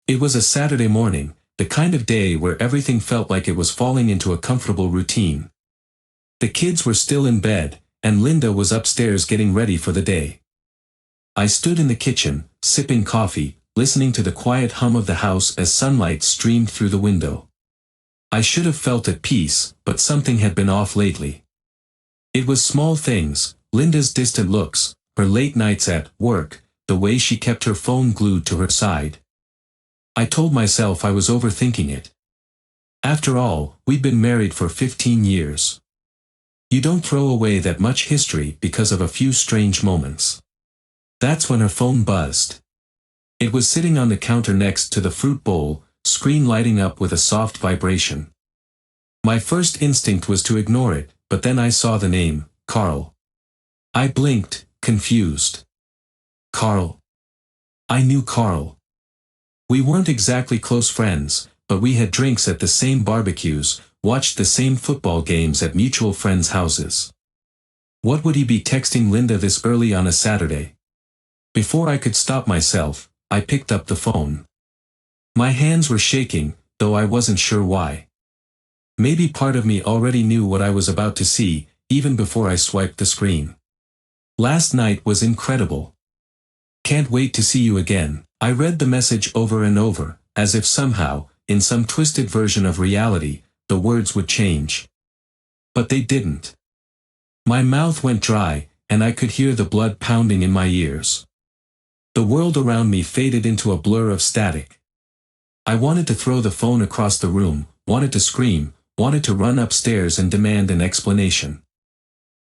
It was a Saturday morning, the kind of day where everything felt like it was falling into a comfortable routine. The kids were still in bed, and Linda was upstairs getting ready for the day. I stood in the kitchen, sipping coffee, listening to the quiet hum of the house as sunlight streamed through the window. I should have felt at peace, but something had been off lately. It was small things, Linda's distant looks, her late nights at work, the way she kept her phone glued to her side. I told myself I was overthinking it. After all, we'd been married for 15 years. You don't throw away that much history because of a few strange moments. That's when her phone buzzed. It was sitting on the counter next to the fruit bowl, screen lighting up with a soft vibration. My first instinct was to ignore it, but then I saw the name, Carl. I blinked, confused. Carl. I knew Carl. We weren't exactly close friends, but we had drinks at the same barbecues, watched the same football games at mutual friends' houses. What would he be texting Linda this early on a Saturday? Before I could stop myself, I picked up the phone. My hands were shaking, though I wasn't sure why. Maybe part of me already knew what I was about to see, even before I swiped the screen. Last night was incredible. Can't wait to see you again. I read the message over and over, as if somehow, in some twisted version of reality, the words would change. But they didn't. My mouth went dry, and I could hear the blood pounding in my ears. The world around me faded into a blur of static. I wanted to throw the phone across the room, wanted to scream, wanted to run upstairs and demand an explanation.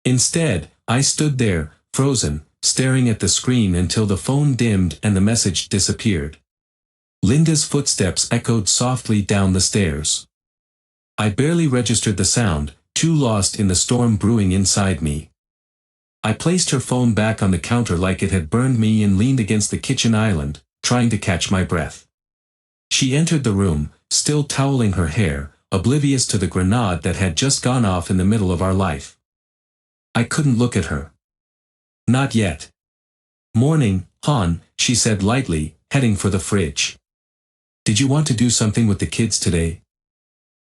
Instead, I stood there, frozen, staring at the screen until the phone dimmed and the message disappeared. Linda's footsteps echoed softly down the stairs. I barely registered the sound, too lost in the storm brewing inside me. I placed her phone back on the counter like it had burned me and leaned against the kitchen island, trying to catch my breath. She entered the room, still toweling her hair, oblivious to the grenade that had just gone off in the middle of our life. I couldn't look at her. Not yet. Morning, hon, she said lightly, heading for the fridge. Did you want to do something with the kids today?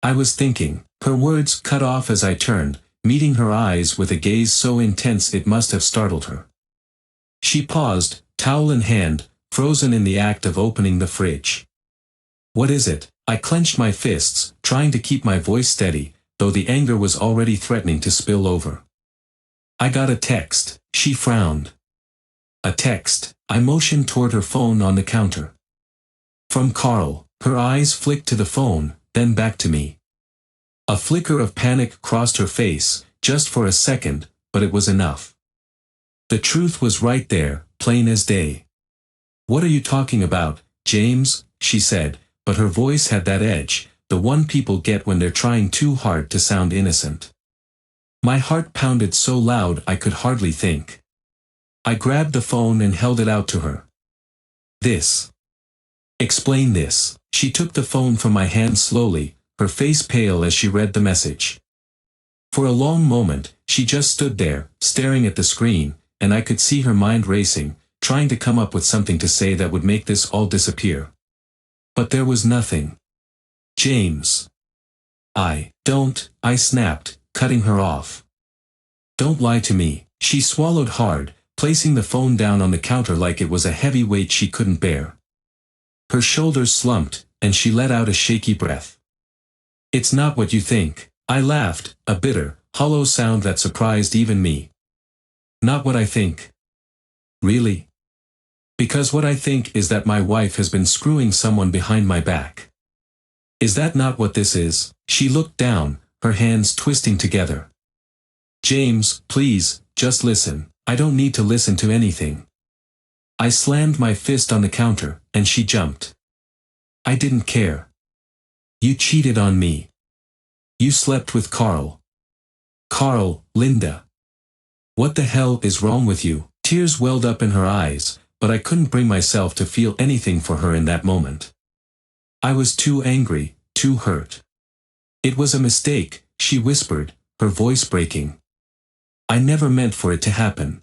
I was thinking. Her words cut off as I turned, meeting her eyes with a gaze so intense it must have startled her. She paused, towel in hand, frozen in the act of opening the fridge. What is it? I clenched my fists, trying to keep my voice steady, though the anger was already threatening to spill over. I got a text. She frowned. A text. I motioned toward her phone on the counter. From Carl. Her eyes flicked to the phone, then back to me. A flicker of panic crossed her face, just for a second, but it was enough. The truth was right there, plain as day. What are you talking about, James? She said, but her voice had that edge, the one people get when they're trying too hard to sound innocent. My heart pounded so loud I could hardly think. I grabbed the phone and held it out to her. This. Explain this. She took the phone from my hand slowly, her face pale as she read the message. For a long moment, she just stood there, staring at the screen, and I could see her mind racing, trying to come up with something to say that would make this all disappear. But there was nothing. James. I snapped, cutting her off. Don't lie to me. She swallowed hard, placing the phone down on the counter like it was a heavy weight she couldn't bear. Her shoulders slumped, and she let out a shaky breath. It's not what you think. I laughed, a bitter, hollow sound that surprised even me. Not what I think. Really? Because what I think is that my wife has been screwing someone behind my back. Is that not what this is? She looked down, her hands twisting together. James, please, just listen. I don't need to listen to anything. I slammed my fist on the counter, and she jumped. I didn't care. You cheated on me. You slept with Carl. Carl, Linda. What the hell is wrong with you? Tears welled up in her eyes, but I couldn't bring myself to feel anything for her in that moment. I was too angry, too hurt. It was a mistake, she whispered, her voice breaking. I never meant for it to happen.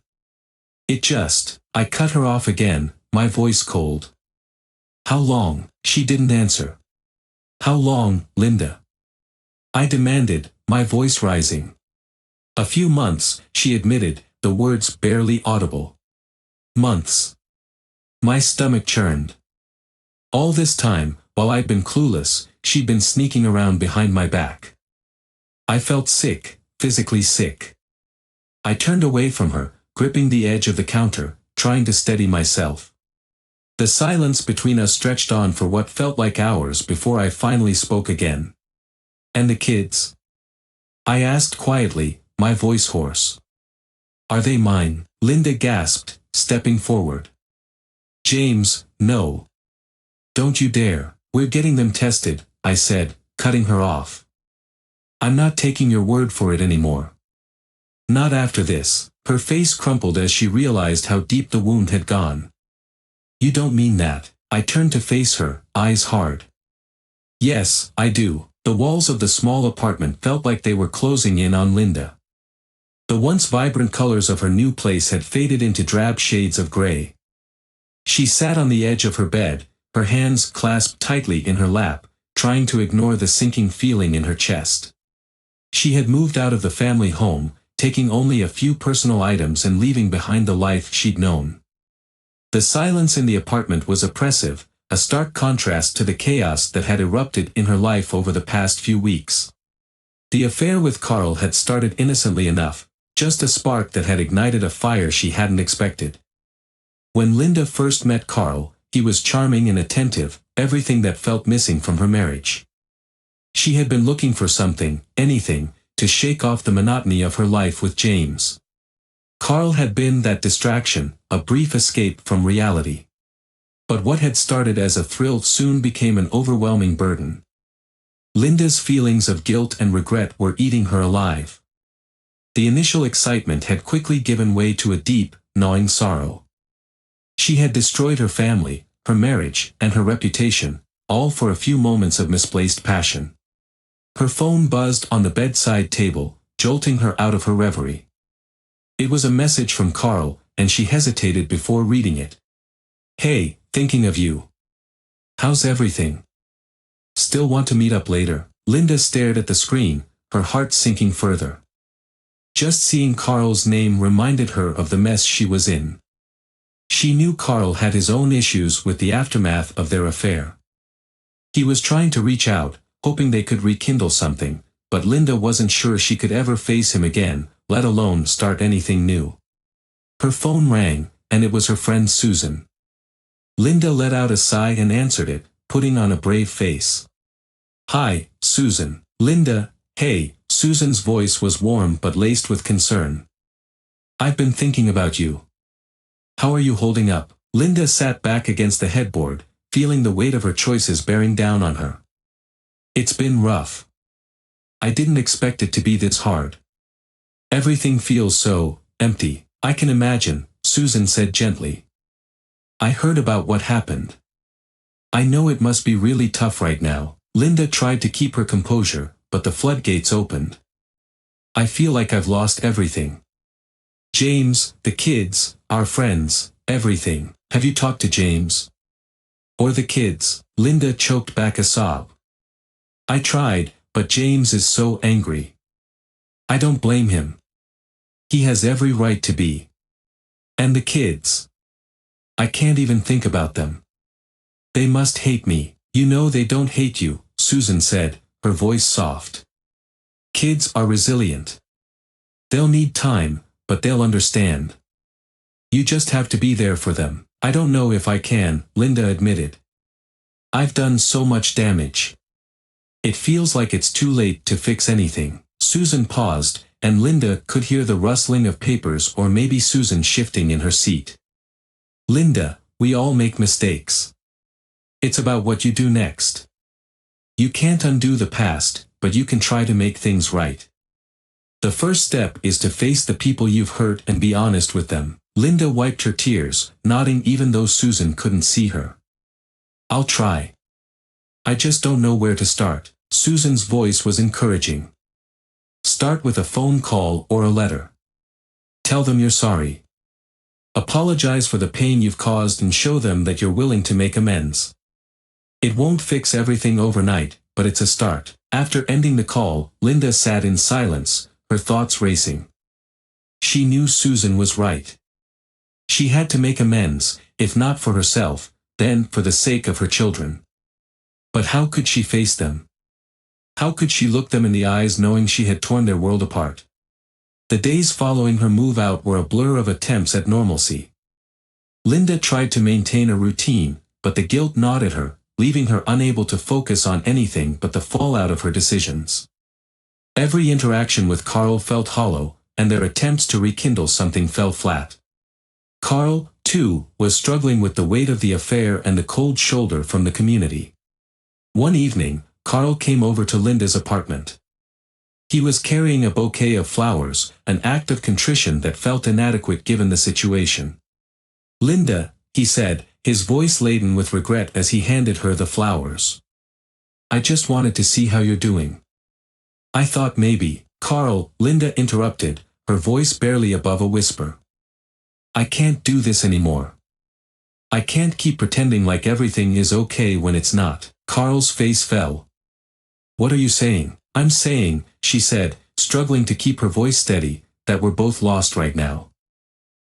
I cut her off again, my voice cold. How long? She didn't answer. How long, Linda? I demanded, my voice rising. A few months, she admitted, the words barely audible. Months. My stomach churned. All this time, while I'd been clueless, she'd been sneaking around behind my back. I felt sick, physically sick. I turned away from her, gripping the edge of the counter, trying to steady myself. The silence between us stretched on for what felt like hours before I finally spoke again. And the kids? I asked quietly, my voice hoarse. Are they mine? Linda gasped, stepping forward. James, no. Don't you dare. We're getting them tested, I said, cutting her off. I'm not taking your word for it anymore. Not after this. Her face crumpled as she realized how deep the wound had gone. You don't mean that. I turned to face her, eyes hard. Yes, I do. The walls of the small apartment felt like they were closing in on Linda. The once vibrant colors of her new place had faded into drab shades of gray. She sat on the edge of her bed, her hands clasped tightly in her lap, trying to ignore the sinking feeling in her chest. She had moved out of the family home, taking only a few personal items and leaving behind the life she'd known. The silence in the apartment was oppressive, a stark contrast to the chaos that had erupted in her life over the past few weeks. The affair with Carl had started innocently enough, just a spark that had ignited a fire she hadn't expected. When Linda first met Carl, he was charming and attentive, everything that felt missing from her marriage. She had been looking for something, anything, to shake off the monotony of her life with James. Carl had been that distraction, a brief escape from reality. But what had started as a thrill soon became an overwhelming burden. Linda's feelings of guilt and regret were eating her alive. The initial excitement had quickly given way to a deep, gnawing sorrow. She had destroyed her family, her marriage, and her reputation, all for a few moments of misplaced passion. Her phone buzzed on the bedside table, jolting her out of her reverie. It was a message from Carl, and she hesitated before reading it. Hey, thinking of you. How's everything? Still want to meet up later? Linda stared at the screen, her heart sinking further. Just seeing Carl's name reminded her of the mess she was in. She knew Carl had his own issues with the aftermath of their affair. He was trying to reach out, hoping they could rekindle something, but Linda wasn't sure she could ever face him again, let alone start anything new. Her phone rang, and it was her friend Susan. Linda let out a sigh and answered it, putting on a brave face. Hi, Susan. Linda, hey. Susan's voice was warm but laced with concern. I've been thinking about you. How are you holding up? Linda sat back against the headboard, feeling the weight of her choices bearing down on her. It's been rough. I didn't expect it to be this hard. Everything feels so empty. I can imagine, Susan said gently. I heard about what happened. I know it must be really tough right now. Linda tried to keep her composure, but the floodgates opened. I feel like I've lost everything. James, the kids, our friends, everything. Have you talked to James? Or the kids? Linda choked back a sob. I tried, but James is so angry. I don't blame him. He has every right to be. And the kids. I can't even think about them. They must hate me. You know they don't hate you, Susan said, her voice soft. Kids are resilient. They'll need time, but they'll understand. You just have to be there for them. I don't know if I can, Linda admitted. I've done so much damage. It feels like it's too late to fix anything. Susan paused, and Linda could hear the rustling of papers or maybe Susan shifting in her seat. Linda, we all make mistakes. It's about what you do next. You can't undo the past, but you can try to make things right. The first step is to face the people you've hurt and be honest with them. Linda wiped her tears, nodding even though Susan couldn't see her. I'll try. I just don't know where to start. Susan's voice was encouraging. Start with a phone call or a letter. Tell them you're sorry. Apologize for the pain you've caused and show them that you're willing to make amends. It won't fix everything overnight, but it's a start. After ending the call, Linda sat in silence, her thoughts racing. She knew Susan was right. She had to make amends, if not for herself, then for the sake of her children. But how could she face them? How could she look them in the eyes knowing she had torn their world apart? The days following her move out were a blur of attempts at normalcy. Linda tried to maintain a routine, but the guilt gnawed at her, leaving her unable to focus on anything but the fallout of her decisions. Every interaction with Carl felt hollow, and their attempts to rekindle something fell flat. Carl, too, was struggling with the weight of the affair and the cold shoulder from the community. One evening, Carl came over to Linda's apartment. He was carrying a bouquet of flowers, an act of contrition that felt inadequate given the situation. "Linda," he said, his voice laden with regret as he handed her the flowers. "I just wanted to see how you're doing." "I thought maybe." "Carl," Linda interrupted, her voice barely above a whisper. "I can't do this anymore. I can't keep pretending like everything is okay when it's not." Carl's face fell. "What are you saying?" "I'm saying," she said, struggling to keep her voice steady, "that we're both lost right now.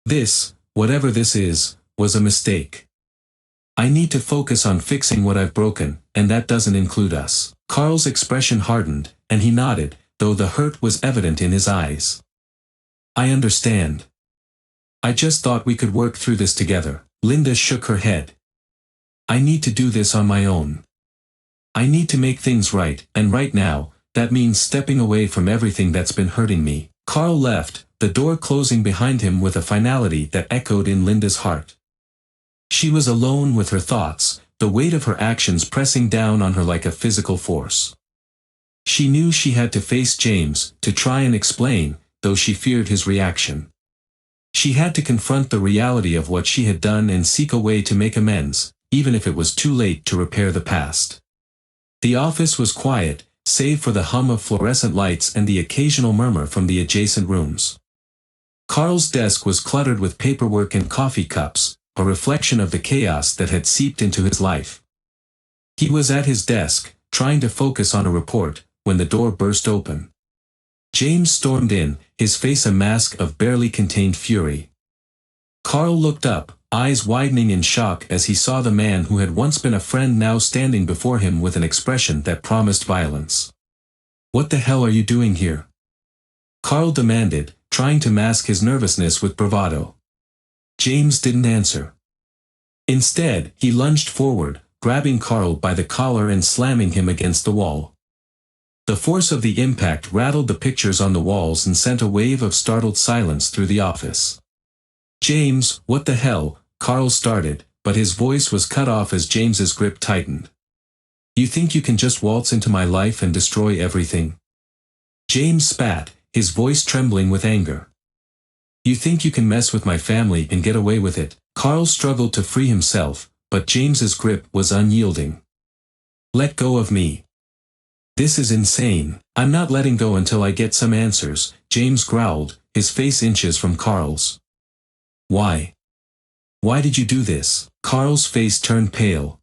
This, whatever this is, was a mistake. I need to focus on fixing what I've broken, and that doesn't include us." Carl's expression hardened, and he nodded, though the hurt was evident in his eyes. "I understand. I just thought we could work through this together." Linda shook her head. "I need to do this on my own. I need to make things right, and right now, that means stepping away from everything that's been hurting me." Carl left, the door closing behind him with a finality that echoed in Linda's heart. She was alone with her thoughts, the weight of her actions pressing down on her like a physical force. She knew she had to face James, to try and explain, though she feared his reaction. She had to confront the reality of what she had done and seek a way to make amends, even if it was too late to repair the past. The office was quiet, save for the hum of fluorescent lights and the occasional murmur from the adjacent rooms. Carl's desk was cluttered with paperwork and coffee cups, a reflection of the chaos that had seeped into his life. He was at his desk, trying to focus on a report, when the door burst open. James stormed in, his face a mask of barely contained fury. Carl looked up, eyes widening in shock as he saw the man who had once been a friend now standing before him with an expression that promised violence. "What the hell are you doing here?" Carl demanded, trying to mask his nervousness with bravado. James didn't answer. Instead, he lunged forward, grabbing Carl by the collar and slamming him against the wall. The force of the impact rattled the pictures on the walls and sent a wave of startled silence through the office. "James, what the hell?" Carl started, but his voice was cut off as James's grip tightened. "You think you can just waltz into my life and destroy everything?" James spat, his voice trembling with anger. "You think you can mess with my family and get away with it?" Carl struggled to free himself, but James's grip was unyielding. "Let go of me. This is insane." "I'm not letting go until I get some answers," James growled, his face inches from Carl's. "Why? Why did you do this?" Carl's face turned pale.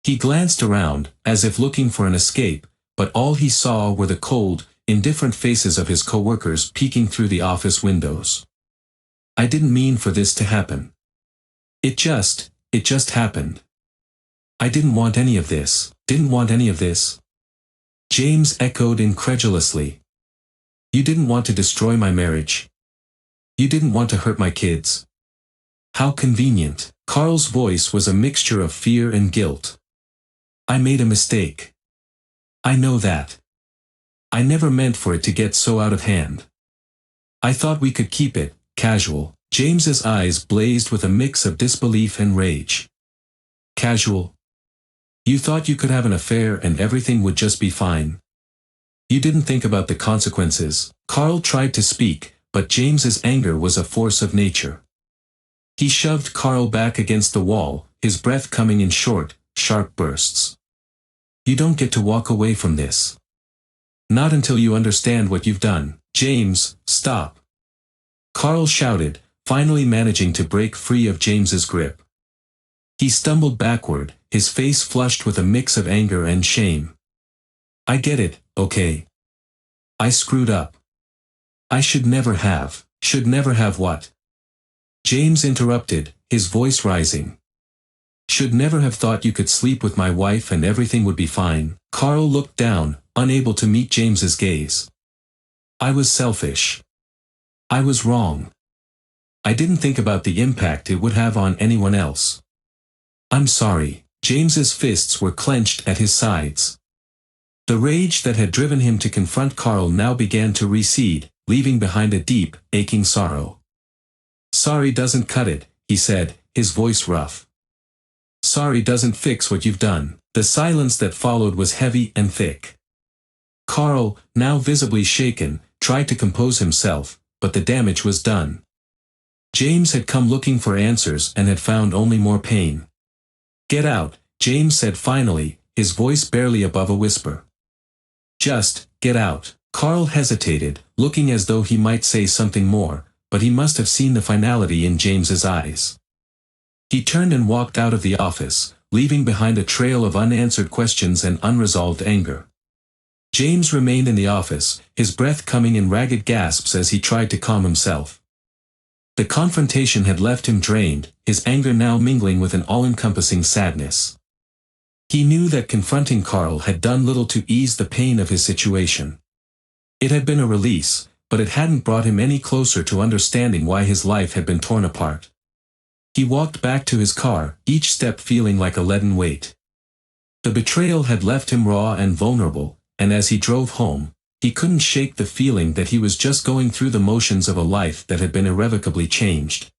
He glanced around, as if looking for an escape, but all he saw were the cold, indifferent faces of his coworkers peeking through the office windows. "I didn't mean for this to happen. It just happened. I didn't want any of this." "Didn't want any of this?" James echoed incredulously. "You didn't want to destroy my marriage. You didn't want to hurt my kids. How convenient." Carl's voice was a mixture of fear and guilt. "I made a mistake. I know that. I never meant for it to get so out of hand. I thought we could keep it casual." James's eyes blazed with a mix of disbelief and rage. "Casual? You thought you could have an affair and everything would just be fine? You didn't think about the consequences." Carl tried to speak, but James's anger was a force of nature. He shoved Carl back against the wall, his breath coming in short, sharp bursts. "You don't get to walk away from this. Not until you understand what you've done." "James, stop!" Carl shouted, finally managing to break free of James's grip. He stumbled backward, his face flushed with a mix of anger and shame. I get it, okay. I screwed up. I should never have what? James interrupted, his voice rising. Should never have thought you could sleep with my wife and everything would be fine. Carl looked down, unable to meet James's gaze. I was selfish. I was wrong. I didn't think about the impact it would have on anyone else. I'm sorry. James's fists were clenched at his sides. The rage that had driven him to confront Carl now began to recede, leaving behind a deep, aching sorrow. Sorry doesn't cut it, he said, his voice rough. Sorry doesn't fix what you've done. The silence that followed was heavy and thick. Carl, now visibly shaken, tried to compose himself, but the damage was done. James had come looking for answers and had found only more pain. Get out, James said finally, his voice barely above a whisper. Just, get out. Carl hesitated, looking as though he might say something more, but he must have seen the finality in James's eyes. He turned and walked out of the office, leaving behind a trail of unanswered questions and unresolved anger. James remained in the office, his breath coming in ragged gasps as he tried to calm himself. The confrontation had left him drained, his anger now mingling with an all-encompassing sadness. He knew that confronting Carl had done little to ease the pain of his situation. It had been a release, but it hadn't brought him any closer to understanding why his life had been torn apart. He walked back to his car, each step feeling like a leaden weight. The betrayal had left him raw and vulnerable, and as he drove home, he couldn't shake the feeling that he was just going through the motions of a life that had been irrevocably changed.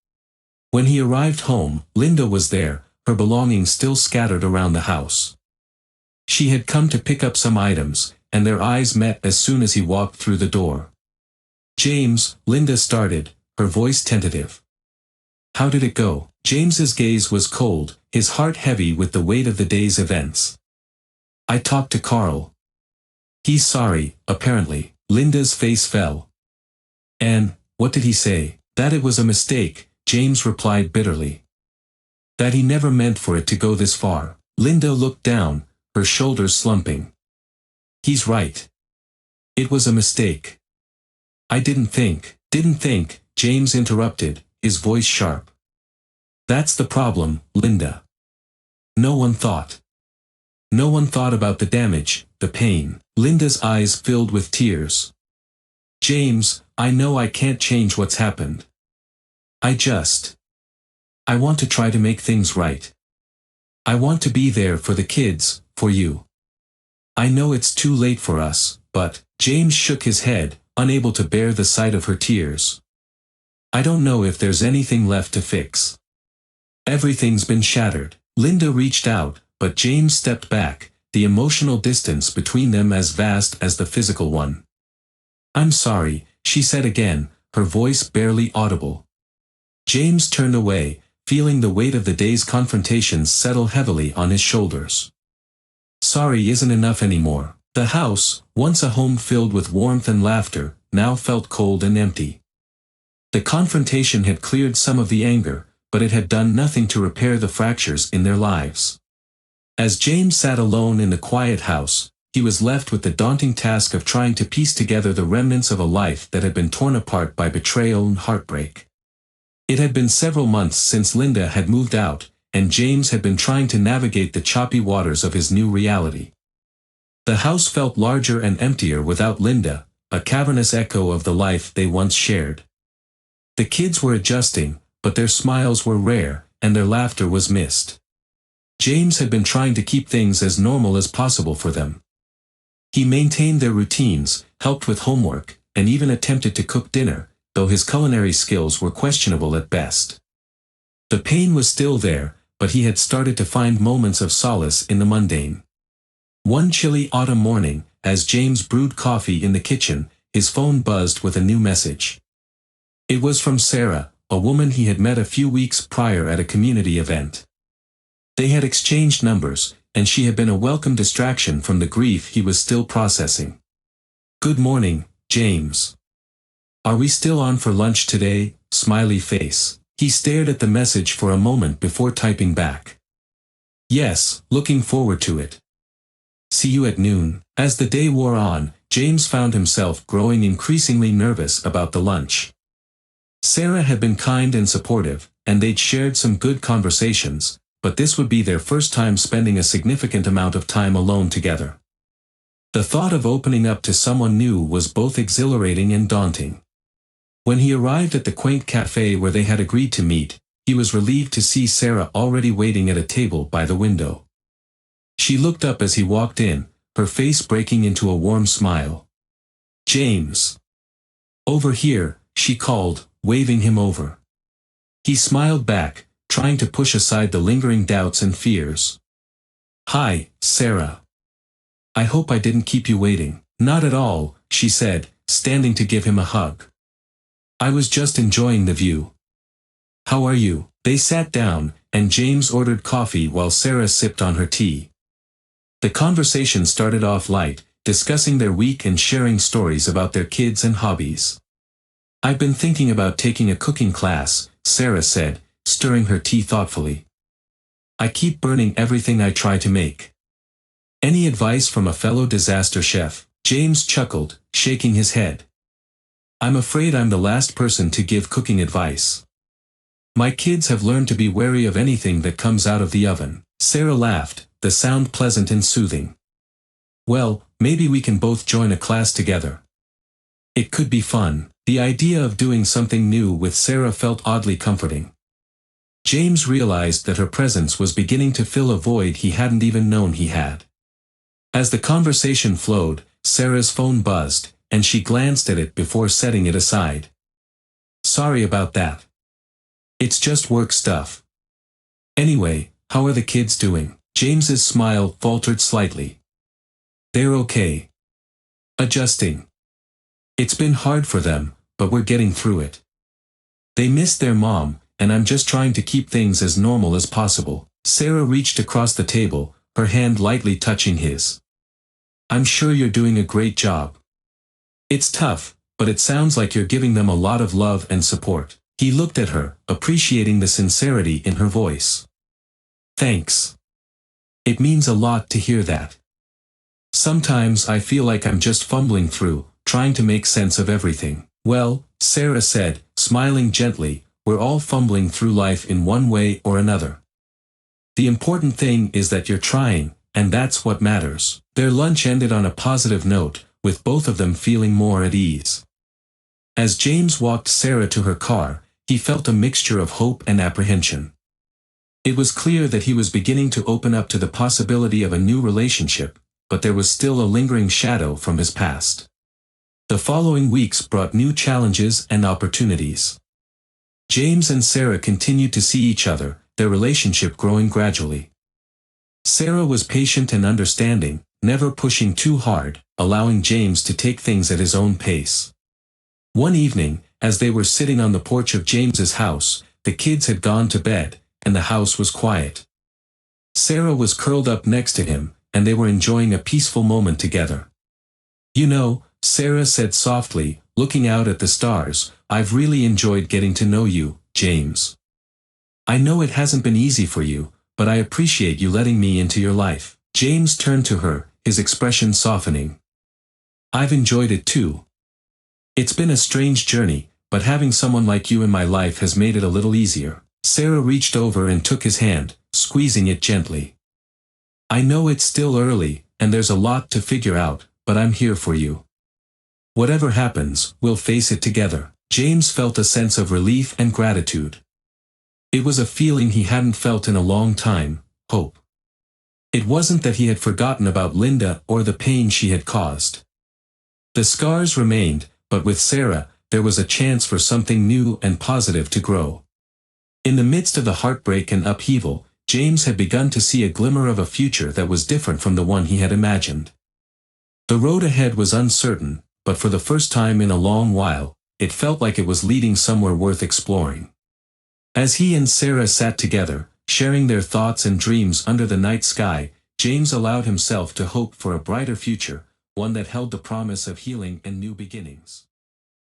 When he arrived home, Linda was there, her belongings still scattered around the house. She had come to pick up some items, and their eyes met as soon as he walked through the door. James, Linda started, her voice tentative. How did it go? James's gaze was cold, his heart heavy with the weight of the day's events. I talked to Carl. He's sorry, apparently. Linda's face fell. And, what did he say? That it was a mistake, James replied bitterly. That he never meant for it to go this far. Linda looked down, her shoulders slumping. He's right. It was a mistake. I didn't think, James interrupted, his voice sharp. That's the problem, Linda. No one thought. No one thought about the damage, the pain. Linda's eyes filled with tears. James, I know I can't change what's happened. I want to try to make things right. I want to be there for the kids, for you. I know it's too late for us, but, James shook his head, unable to bear the sight of her tears. I don't know if there's anything left to fix. Everything's been shattered. Linda reached out, but James stepped back, the emotional distance between them as vast as the physical one. I'm sorry, she said again, her voice barely audible. James turned away, feeling the weight of the day's confrontations settle heavily on his shoulders. Sorry isn't enough anymore. The house, once a home filled with warmth and laughter, now felt cold and empty. The confrontation had cleared some of the anger, but it had done nothing to repair the fractures in their lives. As James sat alone in the quiet house, he was left with the daunting task of trying to piece together the remnants of a life that had been torn apart by betrayal and heartbreak. It had been several months since Linda had moved out, and James had been trying to navigate the choppy waters of his new reality. The house felt larger and emptier without Linda, a cavernous echo of the life they once shared. The kids were adjusting, but their smiles were rare, and their laughter was missed. James had been trying to keep things as normal as possible for them. He maintained their routines, helped with homework, and even attempted to cook dinner, though his culinary skills were questionable at best. The pain was still there, but he had started to find moments of solace in the mundane. One chilly autumn morning, as James brewed coffee in the kitchen, his phone buzzed with a new message. It was from Sarah, a woman he had met a few weeks prior at a community event. They had exchanged numbers, and she had been a welcome distraction from the grief he was still processing. Good morning, James. Are we still on for lunch today? Smiley face. He stared at the message for a moment before typing back. Yes, looking forward to it. See you at noon. As the day wore on, James found himself growing increasingly nervous about the lunch. Sarah had been kind and supportive, and they'd shared some good conversations, but this would be their first time spending a significant amount of time alone together. The thought of opening up to someone new was both exhilarating and daunting. When he arrived at the quaint cafe where they had agreed to meet, he was relieved to see Sarah already waiting at a table by the window. She looked up as he walked in, her face breaking into a warm smile. "James." "Over here," she called, waving him over. He smiled back, trying to push aside the lingering doubts and fears. "Hi, Sarah. I hope I didn't keep you waiting." "Not at all," she said, standing to give him a hug. "I was just enjoying the view. How are you?" They sat down, and James ordered coffee while Sarah sipped on her tea. The conversation started off light, discussing their week and sharing stories about their kids and hobbies. "I've been thinking about taking a cooking class," Sarah said, stirring her tea thoughtfully. "I keep burning everything I try to make." "Any advice from a fellow disaster chef?" James chuckled, shaking his head. "I'm afraid I'm the last person to give cooking advice. My kids have learned to be wary of anything that comes out of the oven." Sarah laughed, the sound pleasant and soothing. "Well, maybe we can both join a class together. It could be fun." The idea of doing something new with Sarah felt oddly comforting. James realized that her presence was beginning to fill a void he hadn't even known he had. As the conversation flowed, Sarah's phone buzzed, and she glanced at it before setting it aside. "Sorry about that. It's just work stuff. Anyway, how are the kids doing?" James's smile faltered slightly. "They're okay. Adjusting. It's been hard for them, but we're getting through it. They miss their mom, and I'm just trying to keep things as normal as possible." Sarah reached across the table, her hand lightly touching his. "I'm sure you're doing a great job. It's tough, but it sounds like you're giving them a lot of love and support." He looked at her, appreciating the sincerity in her voice. "Thanks. It means a lot to hear that. Sometimes I feel like I'm just fumbling through, trying to make sense of everything." "Well," Sarah said, smiling gently, "we're all fumbling through life in one way or another. The important thing is that you're trying, and that's what matters." Their lunch ended on a positive note, with both of them feeling more at ease. As James walked Sarah to her car, he felt a mixture of hope and apprehension. It was clear that he was beginning to open up to the possibility of a new relationship, but there was still a lingering shadow from his past. The following weeks brought new challenges and opportunities. James and Sarah continued to see each other, their relationship growing gradually. Sarah was patient and understanding, never pushing too hard, allowing James to take things at his own pace. One evening, as they were sitting on the porch of James's house, the kids had gone to bed, and the house was quiet. Sarah was curled up next to him, and they were enjoying a peaceful moment together. "You know," Sarah said softly, looking out at the stars, "I've really enjoyed getting to know you, James. I know it hasn't been easy for you, but I appreciate you letting me into your life." James turned to her, his expression softening. "I've enjoyed it too. It's been a strange journey, but having someone like you in my life has made it a little easier." Sarah reached over and took his hand, squeezing it gently. "I know it's still early, and there's a lot to figure out, but I'm here for you. Whatever happens, we'll face it together." James felt a sense of relief and gratitude. It was a feeling he hadn't felt in a long time, hope. It wasn't that he had forgotten about Linda or the pain she had caused. The scars remained, but with Sarah, there was a chance for something new and positive to grow. In the midst of the heartbreak and upheaval, James had begun to see a glimmer of a future that was different from the one he had imagined. The road ahead was uncertain, but for the first time in a long while, it felt like it was leading somewhere worth exploring. As he and Sarah sat together, sharing their thoughts and dreams under the night sky, James allowed himself to hope for a brighter future, one that held the promise of healing and new beginnings.